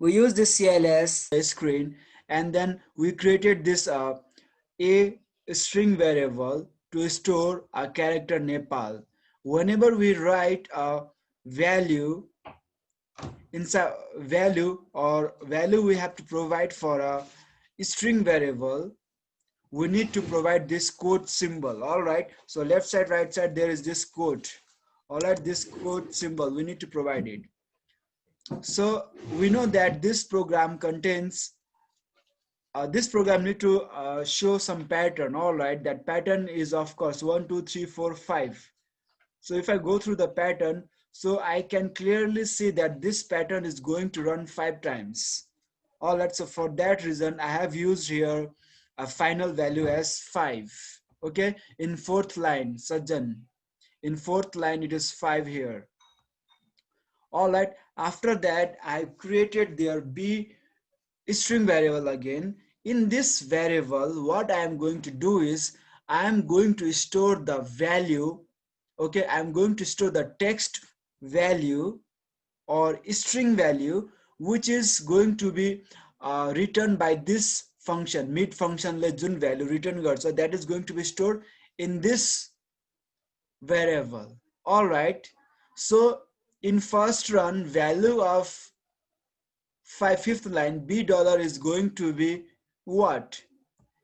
We use this CLS screen, and then we created this a string variable to store a character Nepal. Whenever we write a value inside value we have to provide for a string variable, we need to provide this quote symbol. All right, so left side right side there is this quote. All right, this quote symbol we need to provide it. So we know that this program contains this program need to show some pattern. All right, that pattern is of course 1 2 3 4 5. So if I go through the pattern, so I can clearly see that this pattern is going to run 5 times. All right, so for that reason I have used here a final value as 5. Okay, in fourth line, Sajjan, in fourth line it is 5 here. All right, after that I created their b string variable again. In this variable, what I am going to do is I am going to store the value. Okay, I am going to store the text value or string value, which is going to be returned by this function, mid function le jun value return garcha. So that is going to be stored in this variable. All right, so in first run, value of fifth line b dollar is going to be what?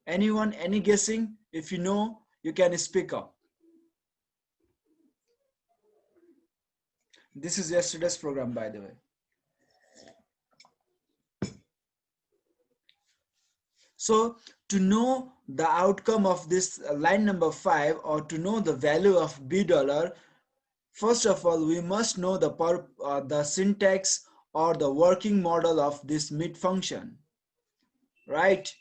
Anyone, any guessing? If you know, you can speak up. This is yesterday's program, by the way. So to know the outcome of this line number 5, or to know the value of b dollar, first of all we must know the syntax or the working model of this mid function, right?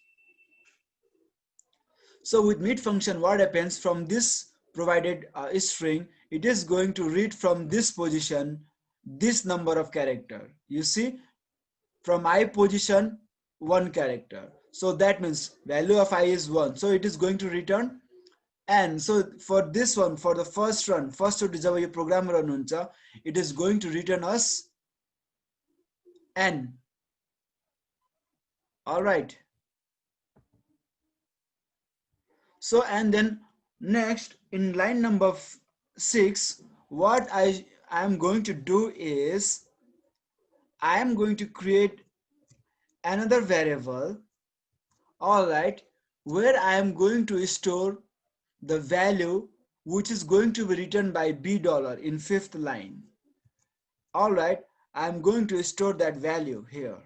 So with mid function, what happens? From this provided string, it is going to read from this position this number of character. You see, from I position 1 character. So that means value of I is 1. So it is going to return n. So for this one, for the first run, first jab yo program run huncha, it is going to return us n. All right. So and then next in line number 6, what I am going to do is I am going to create another variable, all right, where I am going to store the value which is going to be written by b dollar in fifth line. All right, I am going to store that value here.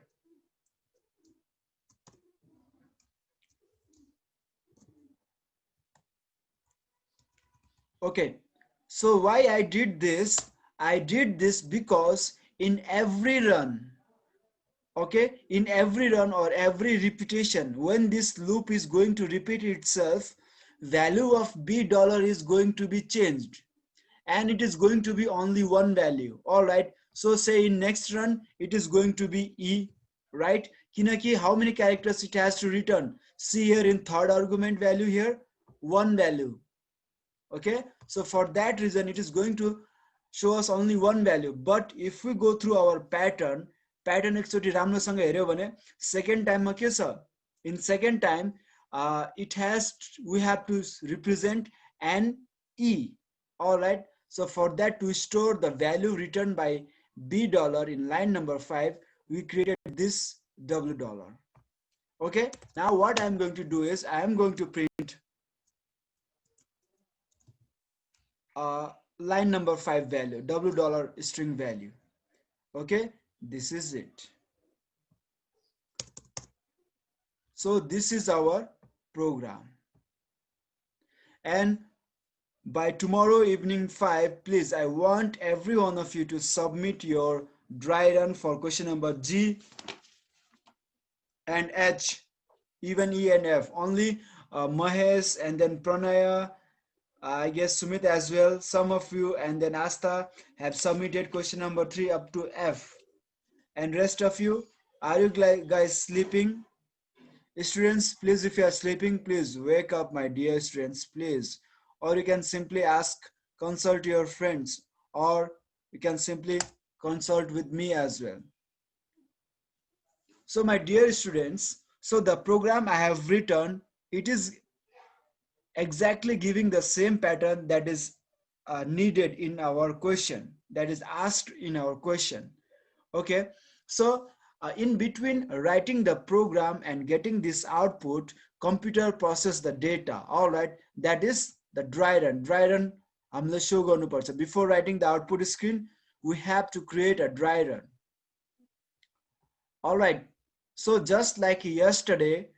Okay, so why I did this? I did this because in every run, okay, in every run or every repetition, when this loop is going to repeat itself, value of b dollar is going to be changed, and it is going to be only one value. All right, so say in next run it is going to be e, right? Kinaki, how many characters it has to return? See here in third argument value here, one value. Okay, so for that reason it is going to show us only one value. But if we go through our pattern एकचोटी राम्रोसँग हेर्यो भने second time मा के छ? In second time we have to represent an e. All right, so for that, to store the value returned by b dollar in line number 5, we created this w dollar. Okay, now what I am going to do is I am going to print line number 5 value, w dollar string value. Okay, this is it. So this is our program, and by tomorrow evening 5, please, I want every one of you to submit your dry run for question number G and H, even E and F. Only Mahesh and then Pranaya, I guess Sumit as well, some of you, and then Asta have submitted question number 3 up to F. And rest of you, are you guys sleeping? Students, please, if you are sleeping, please wake up, my dear students, please. Or you can simply consult your friends, or you can simply consult with me as well. So my dear students, so the program I have written, it is exactly giving the same pattern that is needed in our question, that is asked in our question. Okay, so in between writing the program and getting this output, computer process the data. All right, that is the dry run. Dry run हामीले show गर्नुपर्छ. Before writing the output screen, we have to create a dry run. All right, so just like yesterday,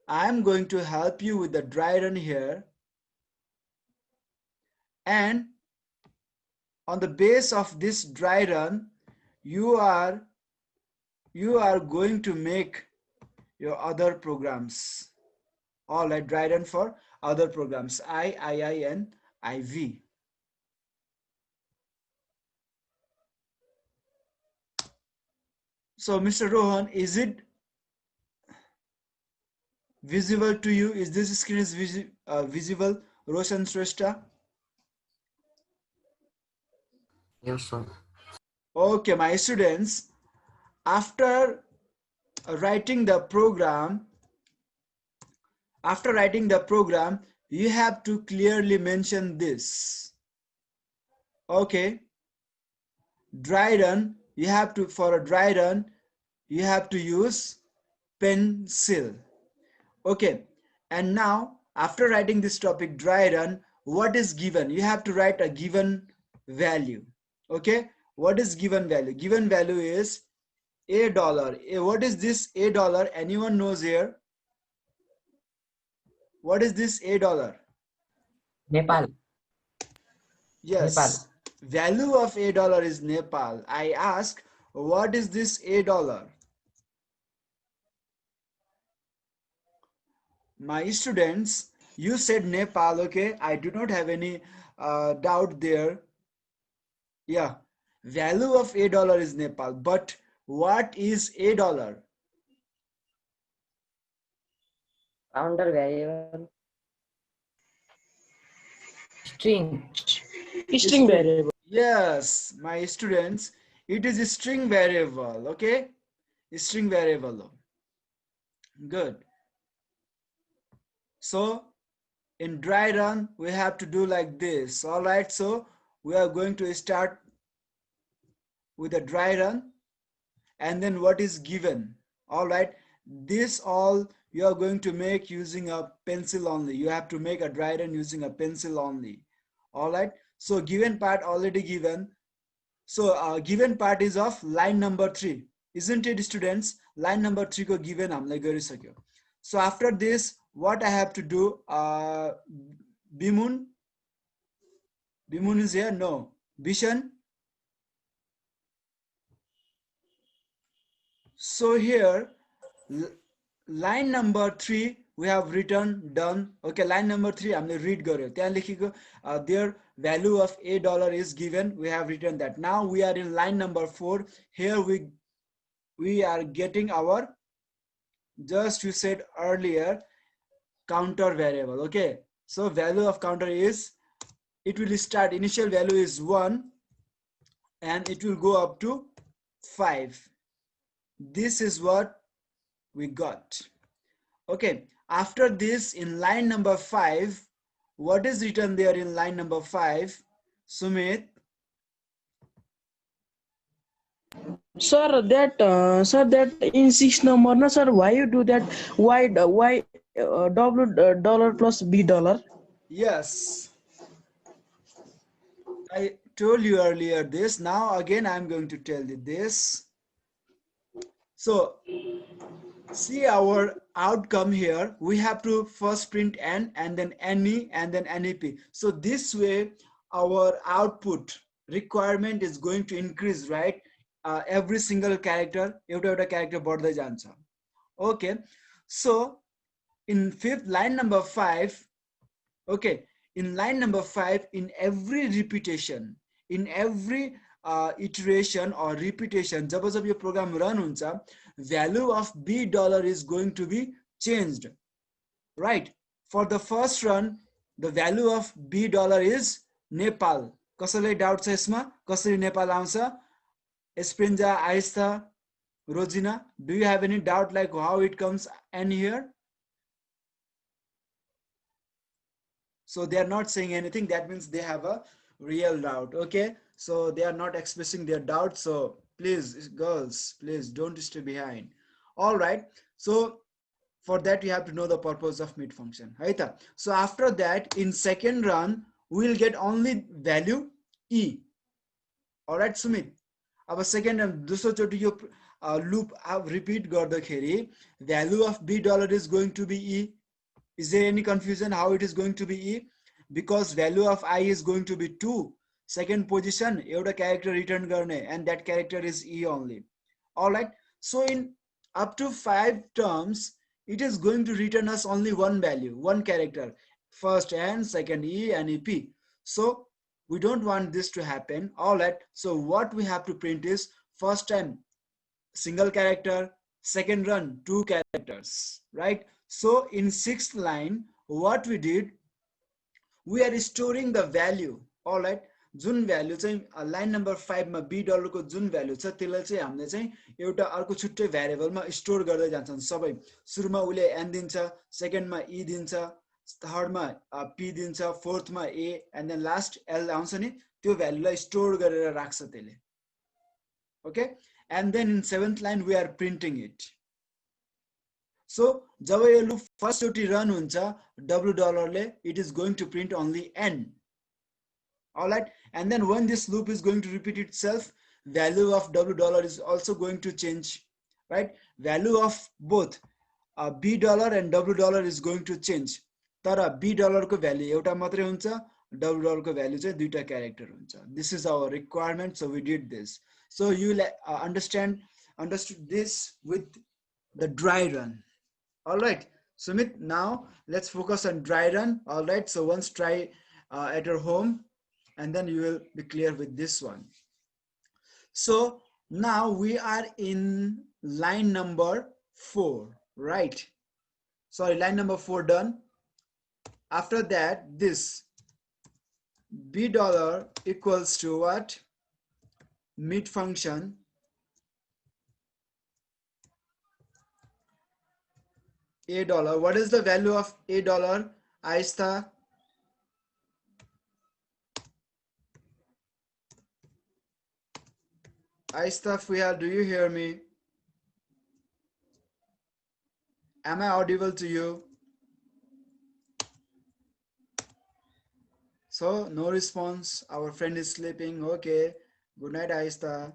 I am going to help you with the dry run here, and on the base of this dry run, you are going to make your other programs. All right, dry run for other programs, and IV. So Mr. Rohan, is it visible to you? Is this screen is visible, Roshan Shrestha? Yes, sir. Okay, my students, after writing the program, you have to clearly mention this. Okay, dry run, you have to, for a dry run, you have to use pencil. Okay, and now after writing this topic dry run, what is given? You have to write a given value. Okay, what is given value? Given value is $1. What is this $1? Anyone knows here? What is this $1? Nepal. Yes, Nepal. value of $1 is Nepal. I ask, what is this $1? My students, you said Nepal. Okay, I do not have any doubt there. Yeah, value of $1 is Nepal, but what is $1? Counter variable. String. String variable. Yes, my students, it is a string variable. Okay, string variable. Good. So in dry run, we have to do like this. All right, so we are going to start with a dry run, and then what is given. All right, this all you are going to make using a pencil only. You have to make a dry run using a pencil only. All right, so given part already given. So given part is of line number 3, isn't it, students? Line number 3 ko given hamle garisakyo. So after this, what I have to do? Bimun is here. No, Bishan. So here, line number 3 we have written done. Okay, line number 3 हामीले read गर्यो. त्यहाँ लेखेको their value of $1 is given. We have written that. Now we are in line number 4. Here we are getting our, just you said earlier, counter variable. Okay, so value of counter is, it will start, initial value is 1 and it will go up to 5. This is what we got. Okay, after this, in line number 5, what is written there in line number 5, Sumit? Sir, that in 6 number, no sir, why you do that? Why W dollar plus B dollar? Yes, I told you earlier this. Now again I'm going to tell you this. So see our outcome here. We have to first print N and then NE and then NEP. So this way our output requirement is going to increase, right? Every single character, एउटा character बढ्दै जान्छ. Okay, so in line number 5, okay, in line number 5, in every repetition, in every iteration or repetition, जब जब यो program run हुन्छ, value of B dollar is going to be changed, right? For the first run, the value of B dollar is Nepal. कसैलाई doubt छ यसमा कसरी नेपाल आउँछ? एस्पेन्जा आइस्ता Rosina, do you have any doubt like how it comes n here? So they are not saying anything. That means they have a real doubt. Okay. So they are not expressing their doubt. So please, girls, please don't stay behind. All right. So for that, you have to know the purpose of mid function. Right? So after that, in second run, we will get only value e. All right, Sumit. अब second दोस्रोचोटि यो loop repeat गर्दाखेरि value of B dollar is going to be E. Is there any confusion how it is going to be E? Because value of I is going to be 2. Second position, एउटा character return गर्ने, and that character is E only. Alright, so in up to 5 terms, it is going to return us only one value, one character. First N, second E, and EP. So we don't want this to happen. Alright, so what we have to print is first time single character, second run 2 characters, right? So in sixth line, what we did, we are storing the value. All right, Jun value चाहिँ line number 5 मा B dollar को जुन value छ त्यसलाई चाहिँ हामीले चाहिँ एउटा अर्को छुट्टै भ्यारिएबलमा स्टोर गर्दै जान्छन् सबै. सुरुमा उले n दिन्छ, सेकेन्डमा e दिन्छ, थर्डमा p दिन्छ, फोर्थमा a, and then last l आउँछ नि, त्यो भ्यालुलाई स्टोर गरेर राख्छ त्यसले. Okay, and then in seventh line we are printing it. So जब यो लुप फर्स्ट चोटी रन हुन्छ w डलरले, it is going to print only n. All right, and then when this loop is going to repeat itself, value of w dollar is also going to change, right? Value of both b dollar and w dollar is going to change. तर b dollar को value एउटा मात्रै हुन्छ, w dollar को value चाहिँ दुईटा character हुन्छ. This is our requirement, so we did this. So you will understood this with the dry run. All right, Sumit, now let's focus on dry run. All right, so once try at your home, and then you will be clear with this one. So now we are in line number 4, right? Sorry, line number 4 done. After that, this b dollar equals to what? Mid function a dollar. What is the value of a dollar? Aista? Aista Fiyal, do you hear me? Am I audible to you? So no response. Our friend is sleeping. Okay. Good night, Aista.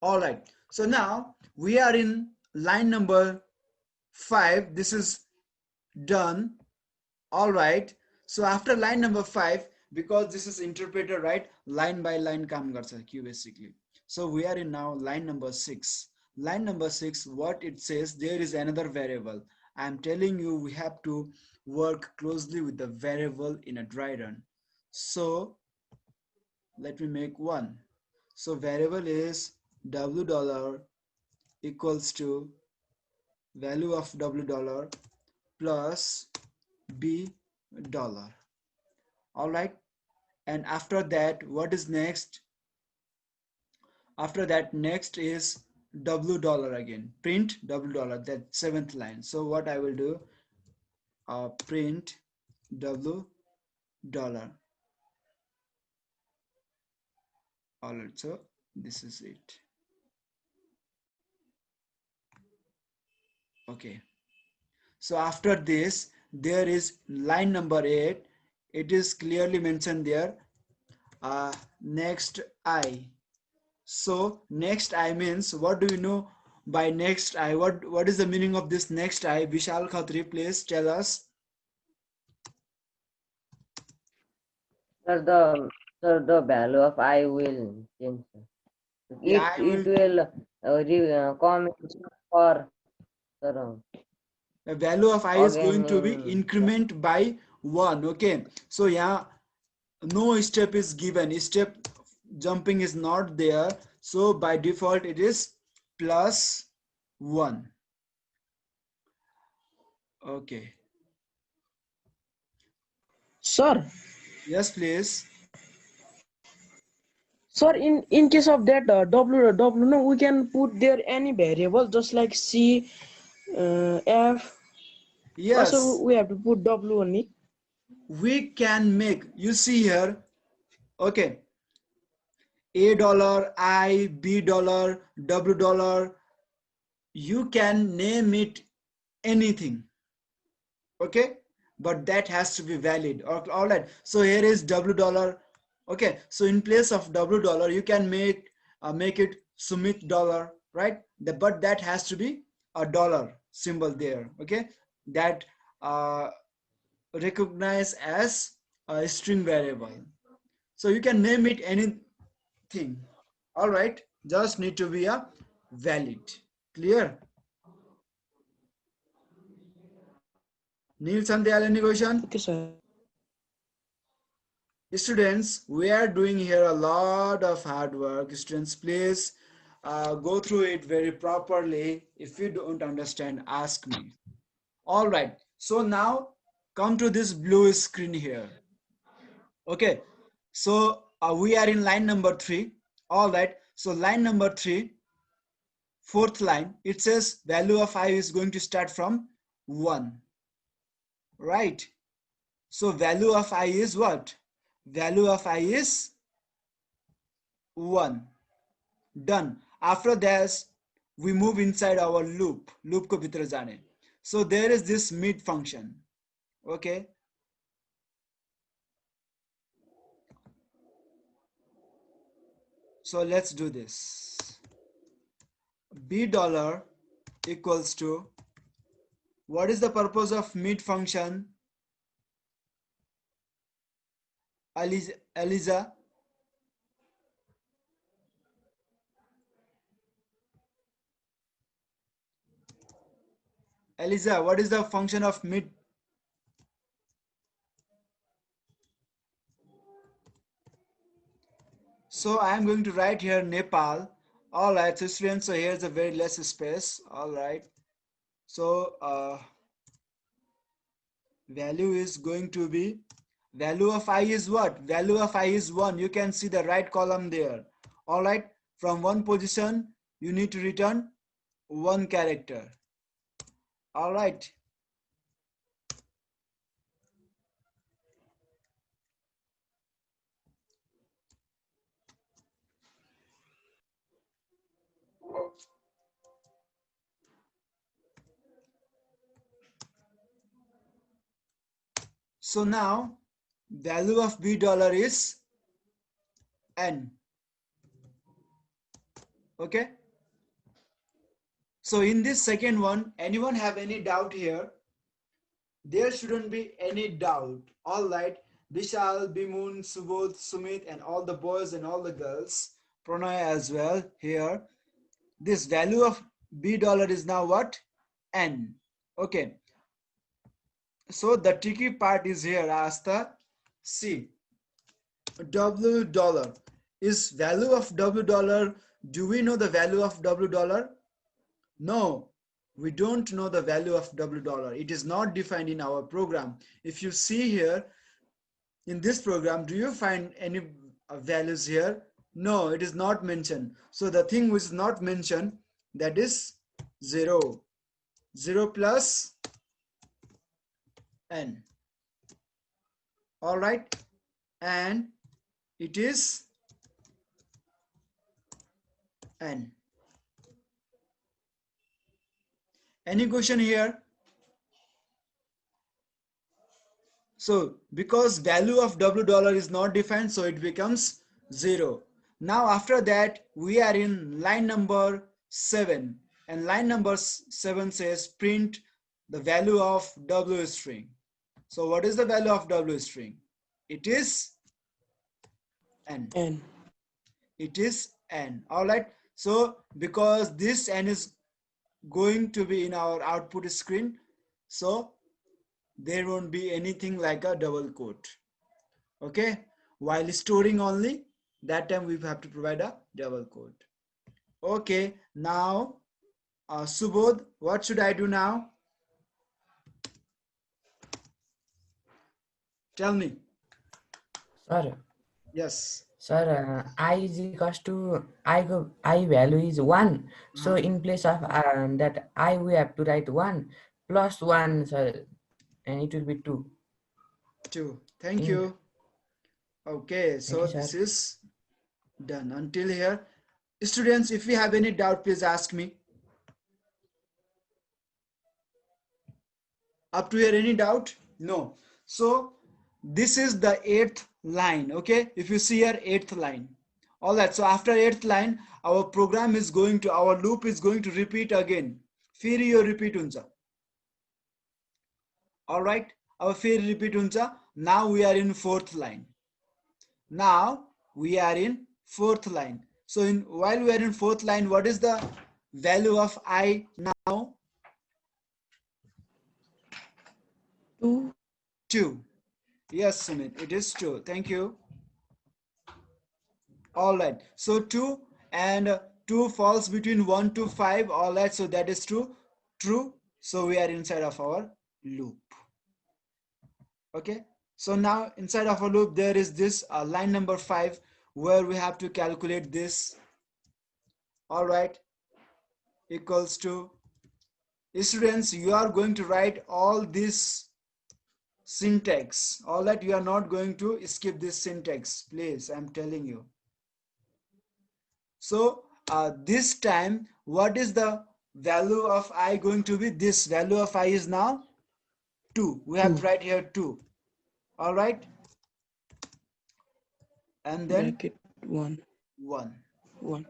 All right. So now we are in line number 5. This is done. All right. So after line number 5, because this is interpreter, right? Line by line काम गर्छ Qbasically. So we are in now line number 6. Line number 6, what it says, there is another variable. I am telling you, we have to work closely with the variable in a dry run. So let me make one. So variable is w dollar equals to value of w dollar plus b dollar. All right, and after that, what is next? After that, next is w dollar again. Print w dollar, that 7th line. So what I will do, print w dollar. All right, so this is it. Okay, so after this, there is line number 8. It is clearly mentioned there, next I. So next I means, what do you know by next I? What is the meaning of this next I? Vishal Khatri, please tell us. Sir, the value of I will change. Yeah, It will come for sir, the value of I is again going to be in increment by 1. Okay, so yeah, no step is given, step jumping is not there, so by default it is plus 1. Okay, Sir, yes please. Sir, in case of that W, no, we can put there any variable just like C, F. Also, Yes, we have to put W on it. we can make, you see here, okay, A dollar, I, B dollar, W dollar, you can name it anything, okay, but that has to be valid. All right, so here is W dollar, okay, so in place of W dollar you can make it Sumit dollar, right? But that has to be a dollar symbol there, okay, that uh, recognized as a string variable. So you can name it anything. All right, just need to be a valid. Clear? Neil Sandhyal, any question? Okay, sir. Students, we are doing here a lot of hard work. Students, please go through it very properly. If you don't understand, ask me. All right, so now come to this blue screen here. Okay, so we are in line number 3. All right, so line number 3, fourth line, it says value of I is going to start from 1, right? So value of I is what? Value of I is 1. Done. After that, we move inside our loop ko bhitar jane. So there is this mid function. Okay, so let's do this. B dollar equals to, what is the purpose of mid function? Eliza, Eliza, what is the function of mid? So I am going to write here Nepal. All right, so students, so here's a very less space. All right, so value is going to be, value of I is what? Value of I is 1. You can see the right column there. All right, from one position you need to return one character. All right, so now value of B dollar is N. Okay, so in this second one, anyone have any doubt here? There shouldn't be any doubt. All right, Vishal, Bimun, Subodh, Sumit, and all the boys and all the girls, Pranay as well here. This value of B dollar is now what? N. Okay, so the tricky part is here, Asta. See, W dollar is value of W dollar. Do we know the value of W dollar? No, we don't know the value of W dollar. It is not defined in our program. If you see here in this program, do you find any values here? No, it is not mentioned. So the thing which is not mentioned, that is 0. 0 plus N. All right, and it is N. Any question here? So because value of W dollar is not defined, so it becomes 0. Now after that, we are in line number 7, and line number 7 says print the value of W string. So what is the value of W string? It is N. N. It is N. All right, so because this N is going to be in our output screen, so there won't be anything like a double quote. Okay, while storing only, that time we have to provide a double quote. Okay, now Subodh, what should I do now? Tell me. Sir, Yes. Sir, I is equals to I value is 1. So in place of that I we have to write 1 plus 1, sir, and it will be 2. 2. Thank In you. Okay, Thank so you, sir. this is done until here. Students, if you have any doubt, please ask me. Up to here, any doubt? No. So this is the 8th line. Okay, if you see here, 8th line. All right, so after 8th line, our program is going to, our loop is going to repeat again. Feri yo repeat huncha. All right, our feri repeat huncha. Now we are in 4th line. Now we are in 4th line. So while we are in 4th line, what is the value of I now? 2. 2. Yes, Sumit, it is 2. Thank you. All right, so 2 and 2 falls between 1 to 5. All right, so that is true. True. So we are inside of our loop. Okay, so now inside of a loop there is this line number 5 where we have to calculate this. All right, equals to, students, you are going to write all this syntax. All right, you are not going to skip this syntax, please, I'm telling you. So this time, what is the value of I going to be? This value of I is now 2. We have to 2. write here 2. All right, and then Bracket 1. 1. 1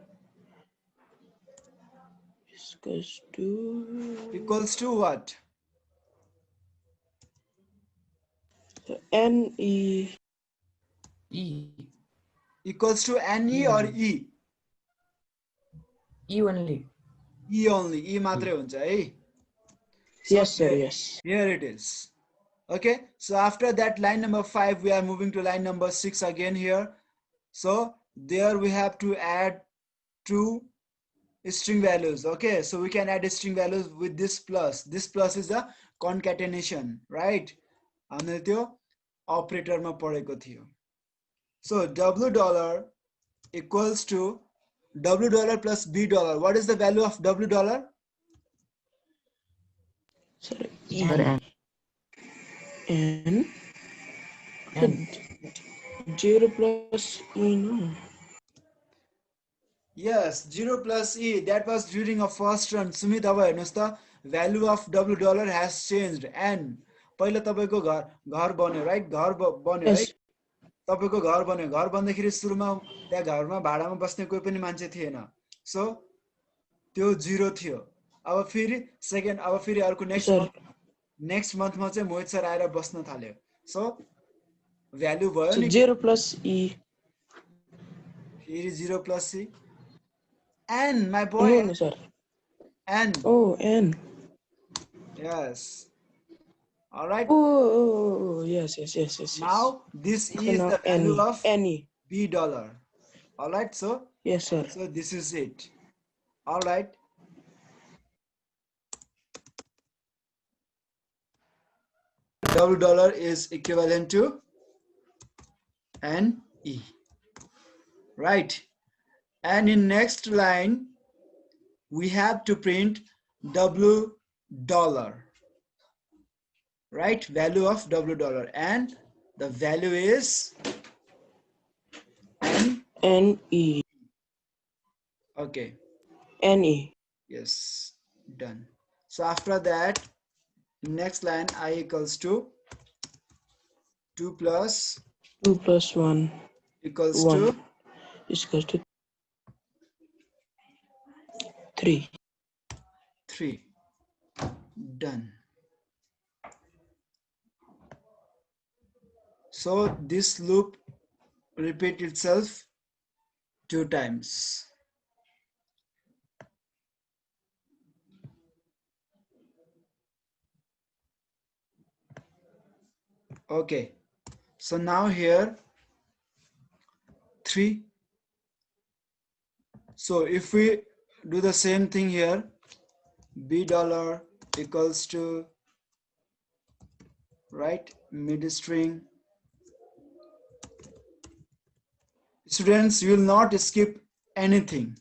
equals to Equals to what? NE. E. Equals to NE E or only. E? E only. E only. E मात्रै हुन्छ है. So Yes, sir. Yes. here it is. Okay, so after that line number 5, we are moving to line number 6 again here. So there we have to add 2 string values. Okay, so we can add string values with this plus. This plus is a concatenation, right? हामीले त्यो अपरेटरमा पढेको थियो. So W dollar equals to W dollar plus B dollar. What is the value of W dollar? Sir, N. N. N. 0 plus E, no? Yes, 0 plus E. That was during a first run. Sumit, अब हेर्नुहोस् त, value of W dollar has changed. N. पहिला तपाईको घर बन्यो, right? घर बन्यो है. Yes. तपाईको घर बन्यो. घर बन्दाखेरि सुरुमा त्यहाँ घरमा भाडामा बस्ने कोही पनि मान्छे थिएन. So त्यो 0 थियो. अब फेरि सेकेन्ड, अब फेरि अर्को नेक्स्ट मन्थमा चाहिँ मोहित सर आएर बस्न थाल्यो. So भ्यालु भयो So नि. 0 plus E. फेरि 0 plus C. N, my boy. No, sir. N. Oh, N. Yes. All right. Oh, yes. Now this So is now the value of NE. B dollar. All right. So Yes, sir. so this is it. All right. W dollar is equivalent to NE. Right. And in next line, we have to print W dollar. Right. Value of W dollar. And the value is NE. Okay. NE. Yes. Done. So after that, next line I equals to 2 plus 2 plus 1 equals 1 to is equals to 3. 3. Done. So this loop repeat itself 2 times. Okay. So now here 3. So if we do the same thing here, B dollar equals to, right, mid string Students, you will not skip anything.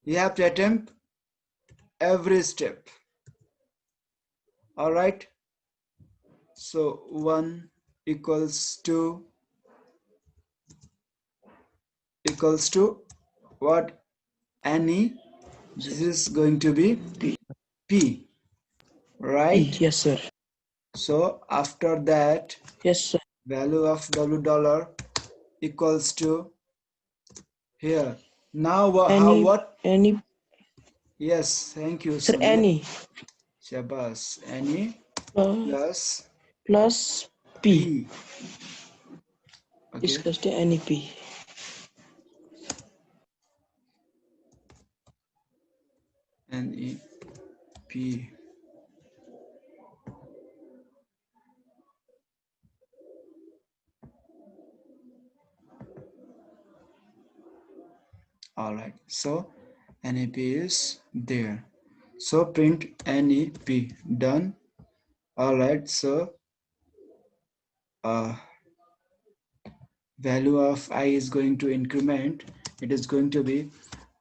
You have to attempt every step. All right. So 1 equals to what? Any. This is going to be P, right? Yes, sir. So after that, Yes, sir. value of $, equals to here. Now what? Any, Yes, thank you, sir, Sumit. any Shabas. Any plus plus P P. Okay. equals to any P. NEP. All right. So NEP is there. So print NEP. Done. All right. So value of I is going to increment. It is going to be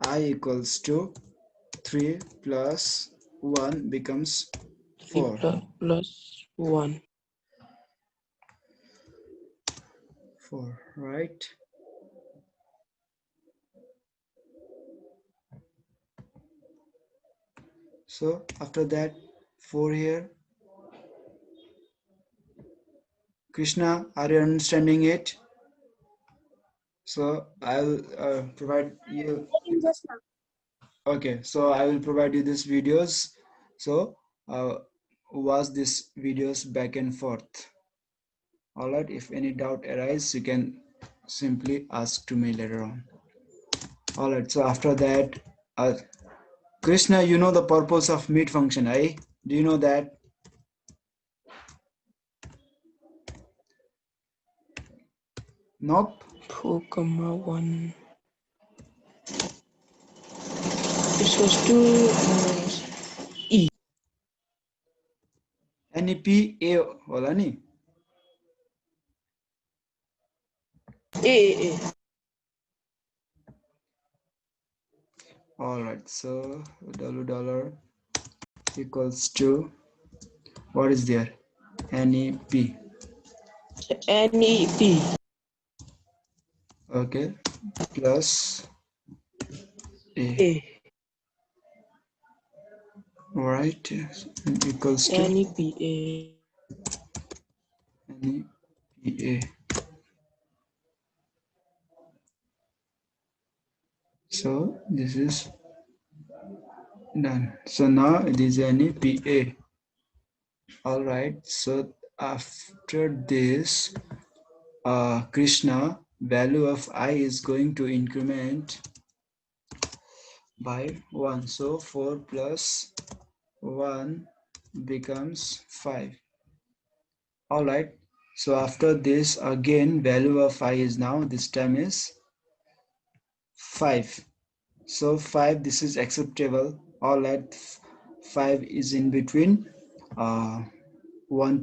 I equals to 3 plus 1 becomes 3 4. plus 1. 4, right? So after that 4 here. Krishna, are you understanding it? So I'll provide you. Okay, so I will provide you these videos. So watch these videos back and forth. All right, if any doubt arises, you can simply ask to me later on. All right, so after that, Krishna, you know the purpose of meet function, eh? Do you know that? Nope. 4, 1. This was to E. NEPA होला नि? A. All right, so $, equals to what is there? NEP. NEP. Okay, plus A. A. All right, equals to NEPA. NEPA. So this is done. So now it is NEPA. All right. So after this, Krishna, value of I is going to increment by 1. So 4 plus 1 becomes 5. All right. So after this, again, value of I is now, this time is 5. So 5, this is acceptable. All right. 5 is in between 1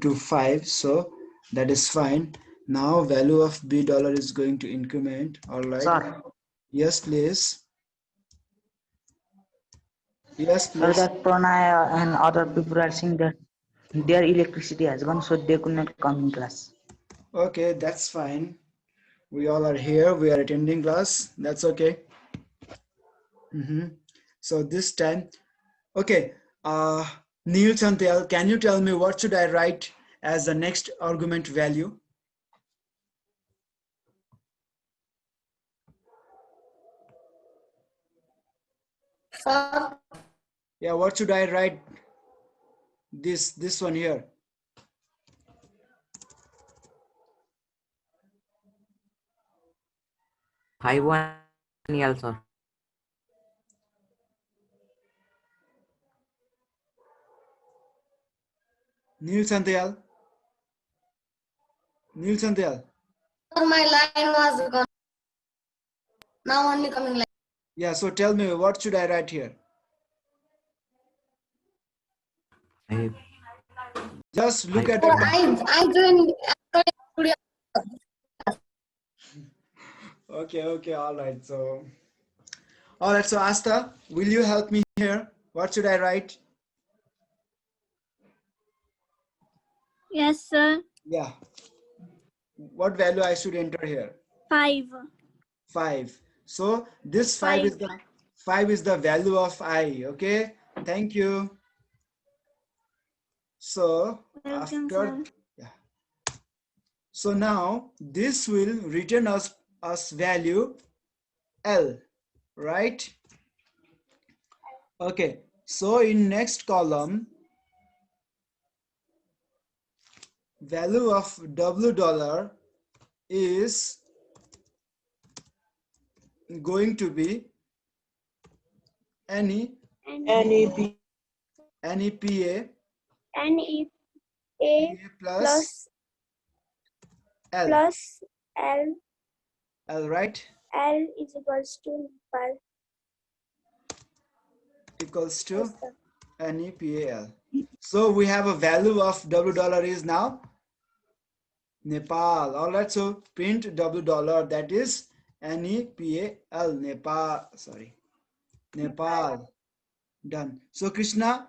to 5. So that is fine. Now value of $B is going to increment. All right. Sir, Yes, please. Yes, sir, please. that Pranay and other people are saying that their electricity has gone, so they could not come in class. Okay, that's fine. We all are here. We are attending class. That's okay. So this time, okay. Neil Chantel, can you tell me what should I write as the next argument value? Sir, Yeah, what should I write? This one here. I1L, sir. Neil Chantel. Neil Chantel. my line was gone. Now only coming line. Yeah, so tell me what should I write here? I, Just look I, at Sir, the. I joined studio. Okay, all right, so Asta, will you help me here? What should I write? Yes, sir. Yeah, what value I should enter here? 5. 5. So this 5 is 5. the 5 is the value of I. Okay, thank you. So Welcome, after, sir. yeah, so now this will return us value L, right? Okay, so in next column, value of $W is going to be any NEP NEPA NEPA plus L, plus L. L, right? L is equals to NEPAL. Equals to Yes, sir. NEPAL. So we have a value of $W is now Nepal. All right, so print $W, that is NEPAL, Nepal, sorry, Nepal. Done. So Krishna,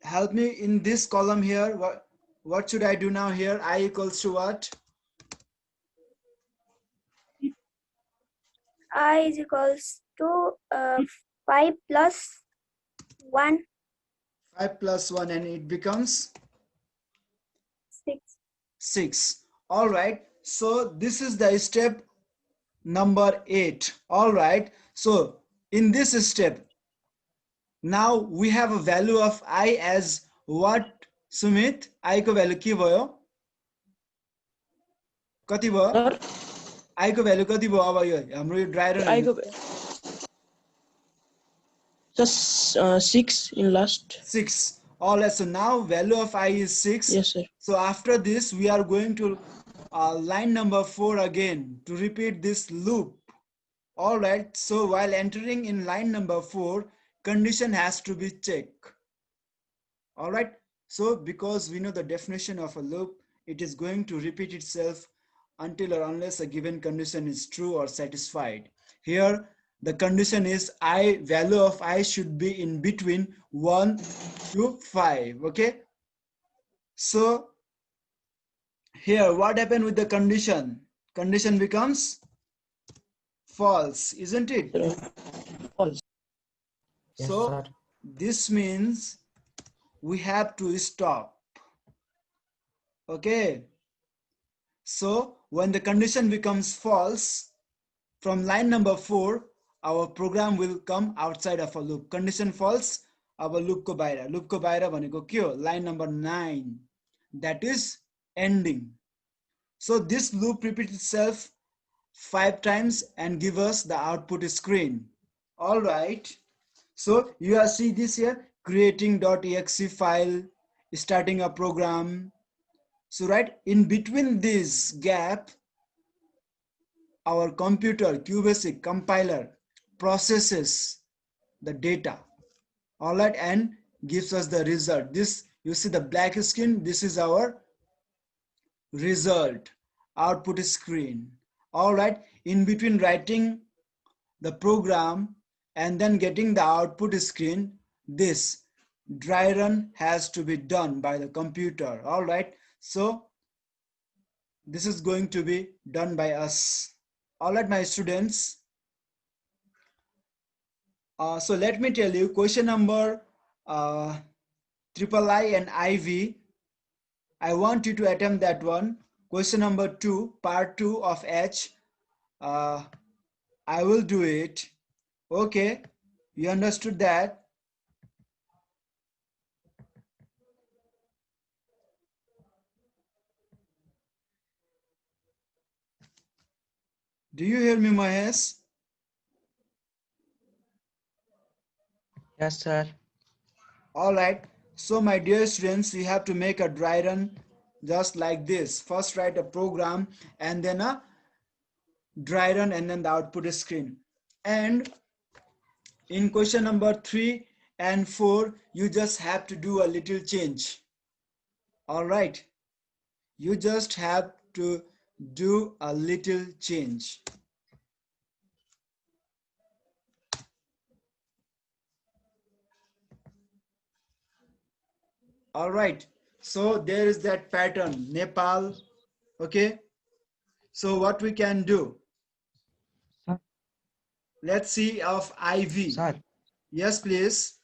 help me in this column here. What should I do now here? I equals to what? I is equals to 5 plus 1, 5 plus 1, and it becomes 6. 6. All right, so this is the step number 8. All right, so in this step, now we have a value of I as what, Sumit? I को value के भयो? कति भयो? Sir, I को value कति भयो अब यो हाम्रो यो dry run I go just 6 in last. 6. All right, so now value of I is 6. Yes, sir. So after this, we are going to line number 4 again to repeat this loop. All right, so while entering in line number 4, condition has to be checked. All right, so because we know the definition of a loop, it is going to repeat itself until or unless a given condition is true or satisfied. Here, the condition is I, value of I should be in between 1 to 5. Okay, so here what happened with the condition? Condition becomes false, isn't it? False. Yes, So sir. this means we have to stop. Okay, so when the condition becomes false, from line number 4, our program will come outside of a loop. Condition false, our loop ko baira. Loop ko baira bhaneko ke ho? Line number 9, that is ending. So this loop repeats itself 5 times and give us the output screen. All right, so you are see this here, creating .exe file, starting a program. So right in between this gap, our computer Qbasic compiler processes the data. All right, and gives us the result. This, you see the black screen, this is our result, output screen. All right, in between writing the program and then getting the output screen, this dry run has to be done by the computer. All right, so this is going to be done by us. All right, my students, so let me tell you question number triple I and IV. I want you to attempt that one. Question number 2, part 2 of H. I will do it. Okay, you understood that? Do you hear me, Mahesh? Yes, sir. All right, so my dear students, you have to make a dry run just like this. First write a program and then a dry run and then the output screen. And in question number 3 and 4, you just have to do a little change. All right, you just have to do a little change. All right. So there is that pattern, Nepal. Okay. So what we can do? Sir, Let's see of IV. sir, Yes, please.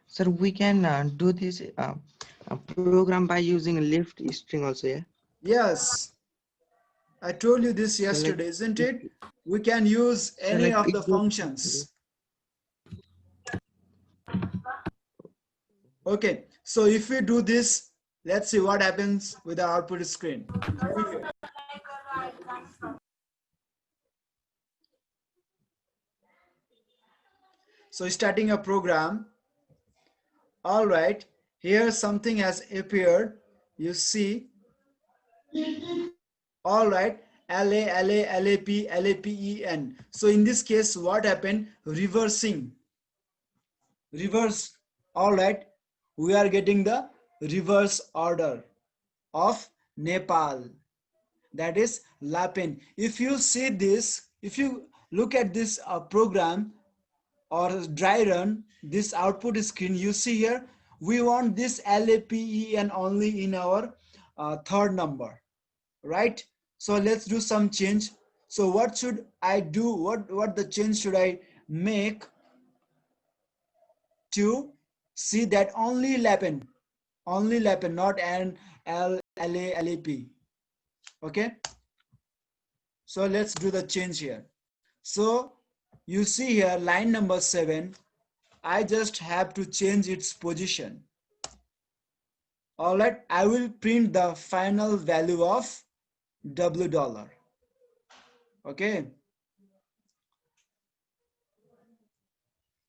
sir, we can do this program by using a lift string also, yeah? Yes. I told you this So like yesterday, isn't if it? We can use so any like of it the goes. functions. Okay. So if we do this, let's see what happens with the output screen. So starting a program. All right. Here something has appeared. You see. All right. LAPEN. So in this case, what happened? Reversing. Reverse. All right. We are getting the reverse order of Nepal. That is LAPEN. If you see this, if you look at this program or dry run, this output screen, you see here, we want this LAPEN only in our third number, right? So let's do some change. So what should I do? What the change should I make to see that only LAPEN, not an LAP. Okay. So let's do the change here. So you see here line number 7, I just have to change its position. All right, I will print the final value of $. Okay.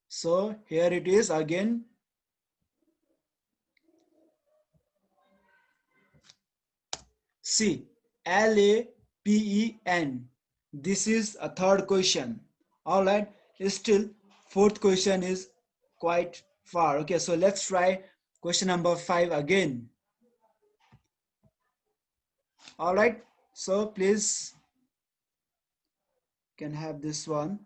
So here it is again. See, LAPEN. This is a third question. All right, still fourth question is quite far. Okay, so let's try question number 5 again. All right, so please can have this one.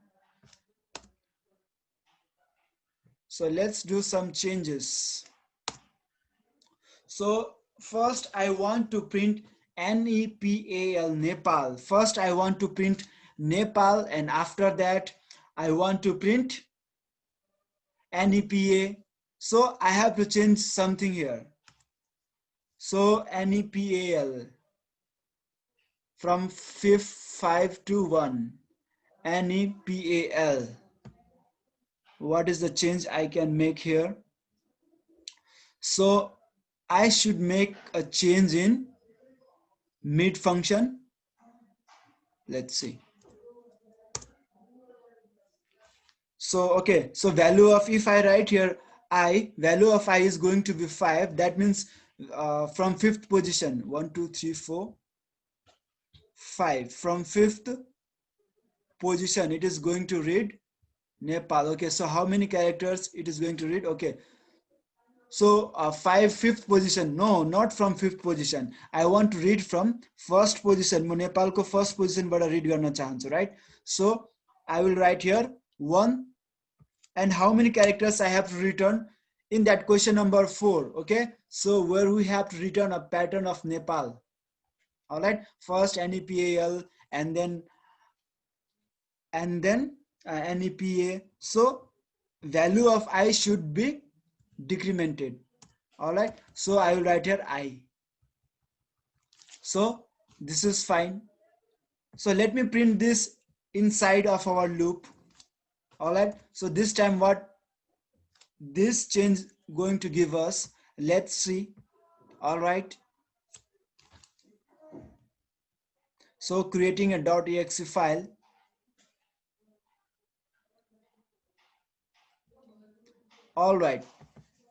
So let's do some changes. So first I want to print NEPAL, Nepal. First I want to print Nepal, and after that I want to print NEPA. So I have to change something here. So NEPAL from 5 to 1. NEPAL. What is the change I can make here? So I should make a change in mid function. Let's see. So okay, so value of, if I write here I, value of I is going to be 5. That means from 5th position, 1 2 3 4 5, from 5th position it is going to read Nepal. Okay, so how many characters it is going to read? Okay, so 5th position, no, not from 5th position, I want to read from 1st position. म नेपालको 1st position बाट read गर्न चाहन्छु, right? So I will write here 1, and how many characters I have to return in that question number 4. Okay, so where we have to return a pattern of Nepal. All right, first NEPAL and then NEPA. So value of I should be decremented. All right, so I will write here I. So this is fine. So let me print this inside of our loop. All right, so this time what this change going to give us, let's see. All right, so creating a .exe file. All right,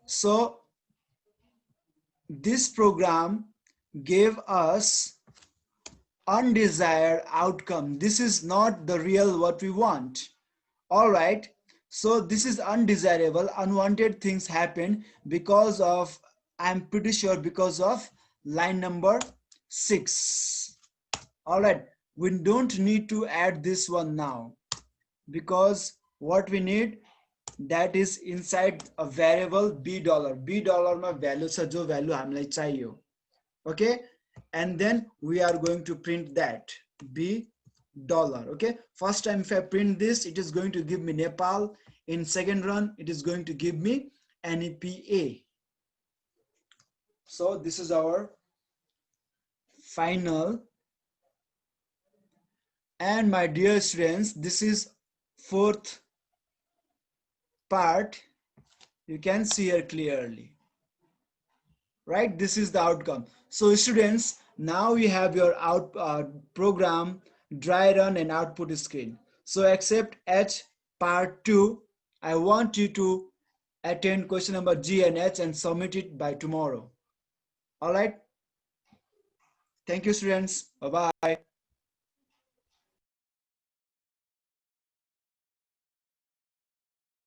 so this program gave us undesired outcome. This is not the real what we want. All right, so this is undesirable, unwanted things happen because of, I'm pretty sure because of line number 6. All right, we don't need to add this one now, because what we need, that is inside a variable b dollar ma value छ जो value हामीलाई चाहियो. Okay, and then we are going to print that b dollar. Okay, first time if I print this, it is going to give me Nepal. In second run, it is going to give me NEPA. So this is our final. And my dear students, this is fourth part. You can see here clearly, right? This is the outcome. So students, now you have your program, dry run and output screen. So except H part 2, I want you to attend question number G and H and submit it by tomorrow. All right. Thank you, students. Bye-bye.